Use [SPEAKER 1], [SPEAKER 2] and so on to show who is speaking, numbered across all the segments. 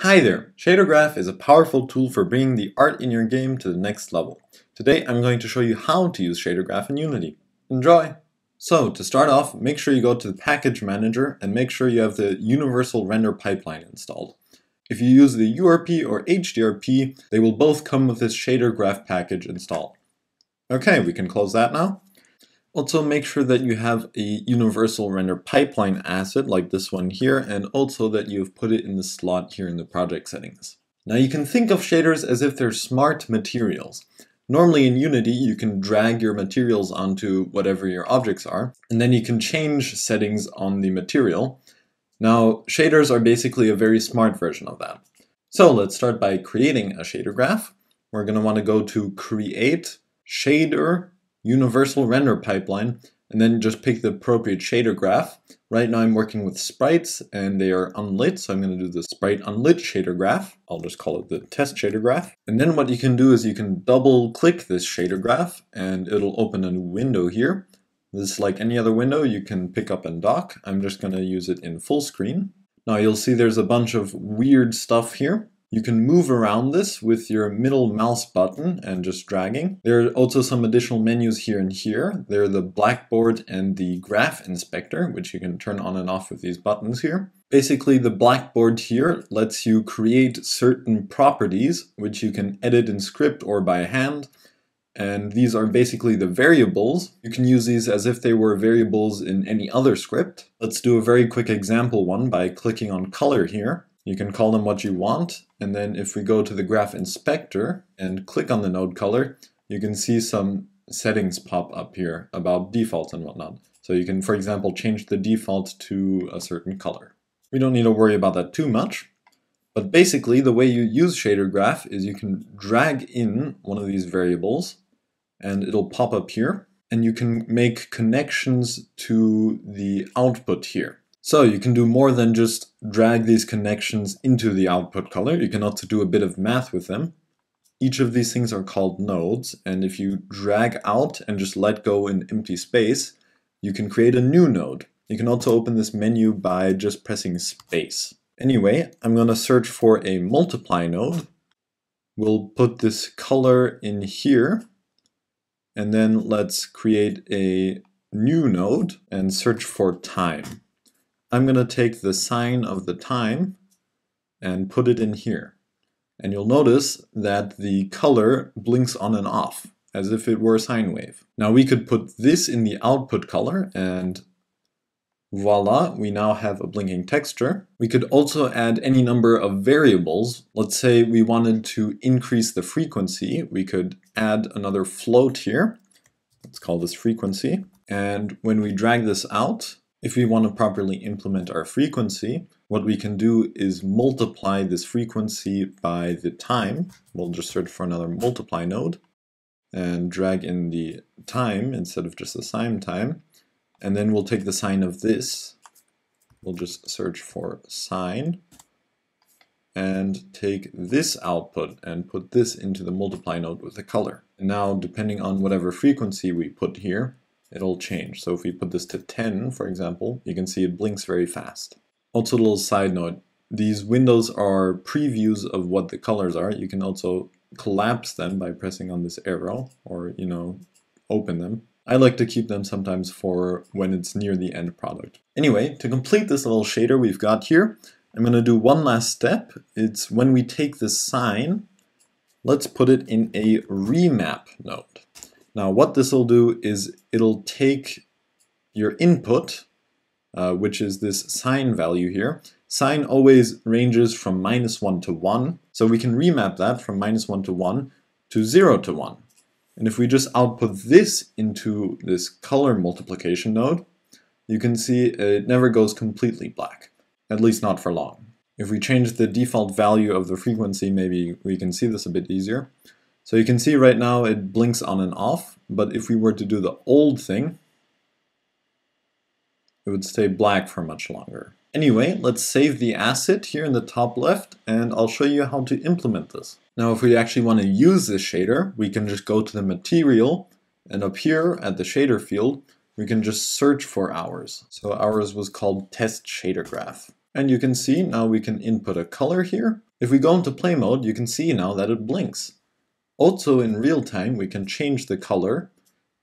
[SPEAKER 1] Hi there! Shader Graph is a powerful tool for bringing the art in your game to the next level. Today I'm going to show you how to use Shader Graph in Unity. Enjoy! So to start off, make sure you go to the Package Manager and make sure you have the Universal Render Pipeline installed. If you use the URP or HDRP, they will both come with this Shader Graph package installed. Okay, we can close that now. Also make sure that you have a universal render pipeline asset like this one here, and also that you've put it in the slot here in the project settings. Now you can think of shaders as if they're smart materials. Normally in Unity you can drag your materials onto whatever your objects are, and then you can change settings on the material. Now shaders are basically a very smart version of that. So let's start by creating a shader graph. We're going to want to go to Create, Shader, Universal Render Pipeline, and then just pick the appropriate shader graph. Right now I'm working with sprites and they are unlit, so I'm going to do the sprite unlit shader graph. I'll just call it the test shader graph. And then what you can do is you can double click this shader graph and it'll open a new window here. This is like any other window you can pick up and dock. I'm just going to use it in full screen. Now you'll see there's a bunch of weird stuff here. You can move around this with your middle mouse button and just dragging. There are also some additional menus here and here. They're the Blackboard and the Graph Inspector, which you can turn on and off with these buttons here. Basically, the Blackboard here lets you create certain properties, which you can edit in script or by hand. And these are basically the variables. You can use these as if they were variables in any other script. Let's do a very quick example one by clicking on color here. You can call them what you want, and then if we go to the Graph Inspector and click on the node color, you can see some settings pop up here about defaults and whatnot. So you can, for example, change the default to a certain color. We don't need to worry about that too much, but basically the way you use Shader Graph is you can drag in one of these variables and it'll pop up here, and you can make connections to the output here. So you can do more than just drag these connections into the output color. You can also do a bit of math with them. Each of these things are called nodes, and if you drag out and just let go in empty space, you can create a new node. You can also open this menu by just pressing space. Anyway, I'm going to search for a multiply node. We'll put this color in here, and then let's create a new node and search for time. I'm going to take the sine of the time and put it in here. And you'll notice that the color blinks on and off as if it were a sine wave. Now we could put this in the output color and voila, we now have a blinking texture. We could also add any number of variables. Let's say we wanted to increase the frequency. We could add another float here. Let's call this frequency. And when we drag this out, if we want to properly implement our frequency, what we can do is multiply this frequency by the time. We'll just search for another multiply node and drag in the time instead of just the sine time. And then we'll take the sine of this. We'll just search for sine and take this output and put this into the multiply node with the color. And now, depending on whatever frequency we put here, it'll change. So if we put this to 10, for example, you can see it blinks very fast. Also, a little side note, these windows are previews of what the colors are. You can also collapse them by pressing on this arrow or, open them. I like to keep them sometimes for when it's near the end product. Anyway, to complete this little shader we've got here, I'm going to do one last step. It's when we take the sine, let's put it in a remap node. Now what this will do is it'll take your input, which is this sine value here. Sine always ranges from -1 to 1, so we can remap that from -1 to 1 to 0 to 1. And if we just output this into this color multiplication node, you can see it never goes completely black, at least not for long. If we change the default value of the frequency, maybe we can see this a bit easier. So you can see right now it blinks on and off, but if we were to do the old thing, it would stay black for much longer. Anyway, let's save the asset here in the top left, and I'll show you how to implement this. Now if we actually want to use this shader, we can just go to the material, and up here at the shader field, we can just search for ours. So ours was called test shader graph. And you can see now we can input a color here, If we go into play mode, you can see now that it blinks. Also in real time, we can change the color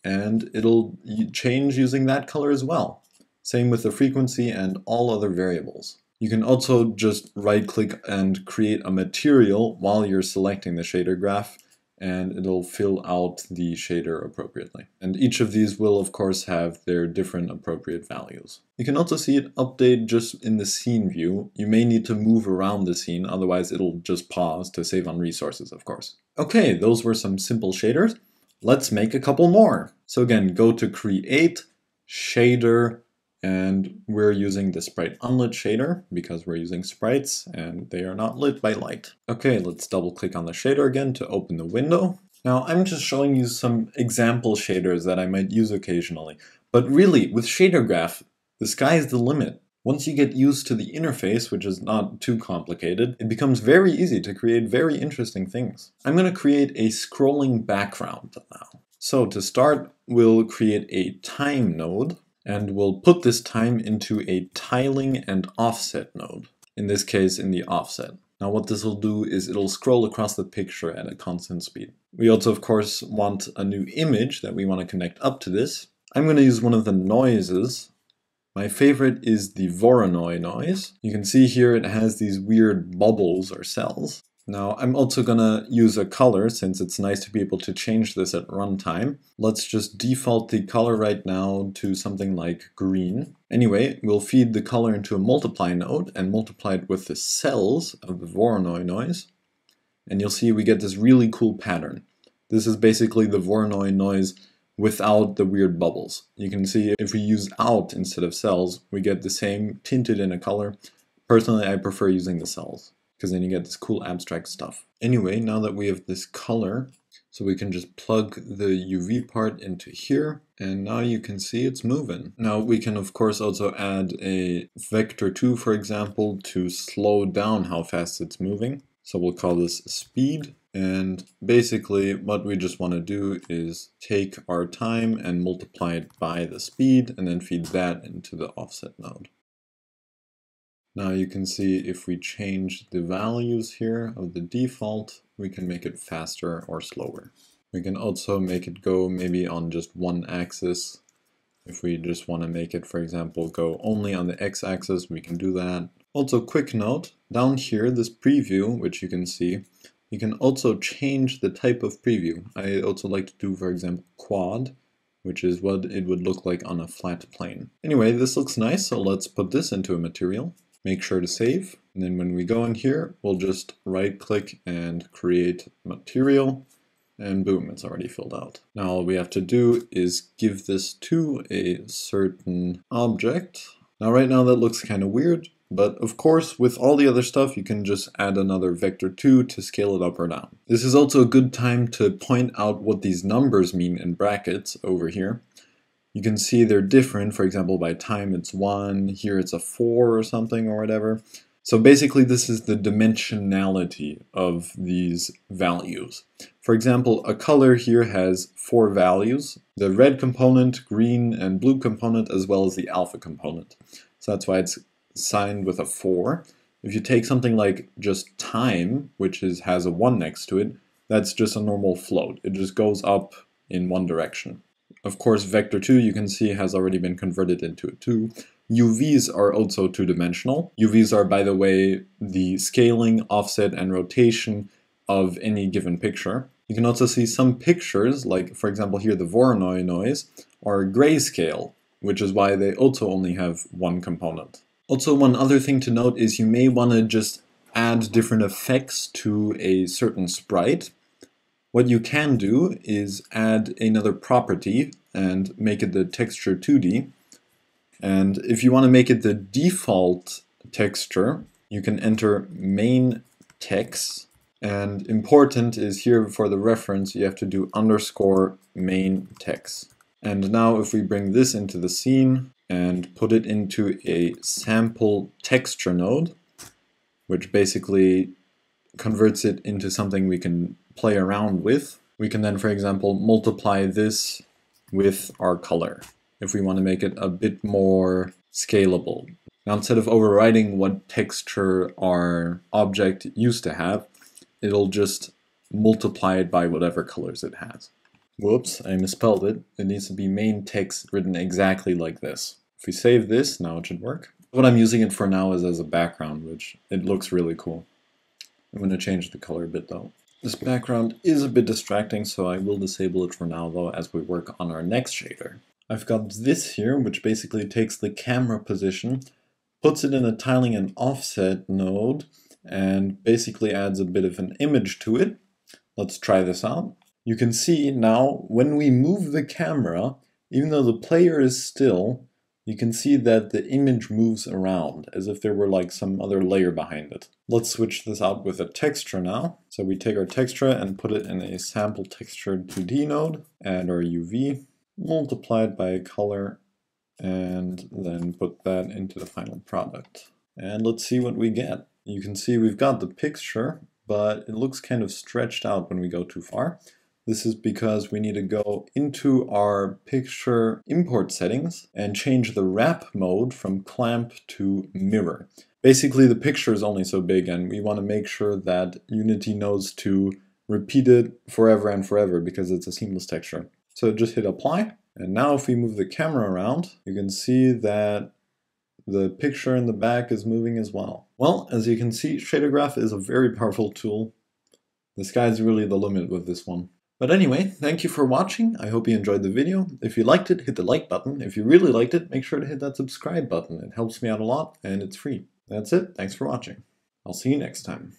[SPEAKER 1] and it'll change using that color as well. Same with the frequency and all other variables. You can also just right-click and create a material while you're selecting the shader graph, and it'll fill out the shader appropriately. And each of these will of course have their different appropriate values. You can also see it update just in the scene view. You may need to move around the scene, otherwise it'll just pause to save on resources, of course. Okay, those were some simple shaders. Let's make a couple more. So again, go to Create, Shader, and we're using the Sprite Unlit shader because we're using sprites and they are not lit by light. Okay, let's double click on the shader again to open the window. Now I'm just showing you some example shaders that I might use occasionally. But really, with Shader Graph, the sky's the limit. Once you get used to the interface, which is not too complicated, it becomes very easy to create very interesting things. I'm going to create a scrolling background now. So to start, we'll create a time node, and we'll put this time into a tiling and offset node. In this case, in the offset. Now what this will do is it'll scroll across the picture at a constant speed. We also, of course, want a new image that we want to connect up to this. I'm going to use one of the noises. My favorite is the Voronoi noise. You can see here it has these weird bubbles or cells. Now I'm also gonna use a color since it's nice to be able to change this at runtime. Let's just default the color right now to something like green. Anyway, we'll feed the color into a multiply node and multiply it with the cells of the Voronoi noise. And you'll see we get this really cool pattern. This is basically the Voronoi noise without the weird bubbles. You can see if we use out instead of cells, we get the same tinted in a color. Personally, I prefer using the cells, because then you get this cool abstract stuff. Anyway, now that we have this color, so we can just plug the UV part into here, and now you can see it's moving. Now we can of course also add a vector 2, for example, to slow down how fast it's moving. So we'll call this speed, and basically what we just want to do is take our time and multiply it by the speed, and then feed that into the offset node. Now you can see if we change the values here of the default, we can make it faster or slower. We can also make it go maybe on just one axis. If we just want to make it, for example, go only on the x-axis, we can do that. Also, quick note, down here, this preview, which you can see, you can also change the type of preview. I also like to do, for example, quad, which is what it would look like on a flat plane. Anyway, this looks nice, so let's put this into a material. Make sure to save, and then when we go in here, we'll just right-click and create material, and boom, it's already filled out. Now all we have to do is give this to a certain object. Now right now that looks kind of weird, but of course with all the other stuff you can just add another vector 2 to scale it up or down. This is also a good time to point out what these numbers mean in brackets over here. You can see they're different. For example, by time it's 1, here it's a 4 or something or whatever. So basically this is the dimensionality of these values. For example, a color here has 4 values, the red component, green and blue component, as well as the alpha component. So that's why it's signed with a 4. If you take something like just time, which has a 1 next to it, that's just a normal float. It just goes up in one direction. Of course, vector 2, you can see, has already been converted into a 2. UVs are also two-dimensional. UVs are, by the way, the scaling, offset, and rotation of any given picture. You can also see some pictures, like, for example, here the Voronoi noise, are grayscale, which is why they also only have one component. Also, one other thing to note is you may want to just add different effects to a certain sprite. What you can do is add another property and make it the texture 2D. And if you want to make it the default texture, you can enter main text. And important is here for the reference, you have to do underscore main text. And now if we bring this into the scene and put it into a sample texture node, which basically converts it into something we can play around with, we can then, for example, multiply this with our color if we want to make it a bit more scalable. Now instead of overriding what texture our object used to have, it'll just multiply it by whatever colors it has. Whoops, I misspelled it. It needs to be main text written exactly like this. If we save this, now it should work. What I'm using it for now is as a background, which it looks really cool. I'm going to change the color a bit though. This background is a bit distracting, so I will disable it for now though as we work on our next shader. I've got this here, which basically takes the camera position, puts it in a tiling and offset node, and basically adds a bit of an image to it. Let's try this out. You can see now when we move the camera, even though the player is still, you can see that the image moves around as if there were like some other layer behind it. Let's switch this out with a texture now. So we take our texture and put it in a sample texture 2D node, add our UV, multiply it by a color, and then put that into the final product. And let's see what we get. You can see we've got the picture, but it looks kind of stretched out when we go too far. This is because we need to go into our picture import settings and change the wrap mode from clamp to mirror. Basically the picture is only so big and we want to make sure that Unity knows to repeat it forever and forever because it's a seamless texture. So just hit apply, and now if we move the camera around, you can see that the picture in the back is moving as well. Well, as you can see, Shader Graph is a very powerful tool. The sky's really the limit with this one. But anyway, thank you for watching. I hope you enjoyed the video. If you liked it, hit the like button. If you really liked it, make sure to hit that subscribe button. It helps me out a lot and it's free. That's it. Thanks for watching. I'll see you next time.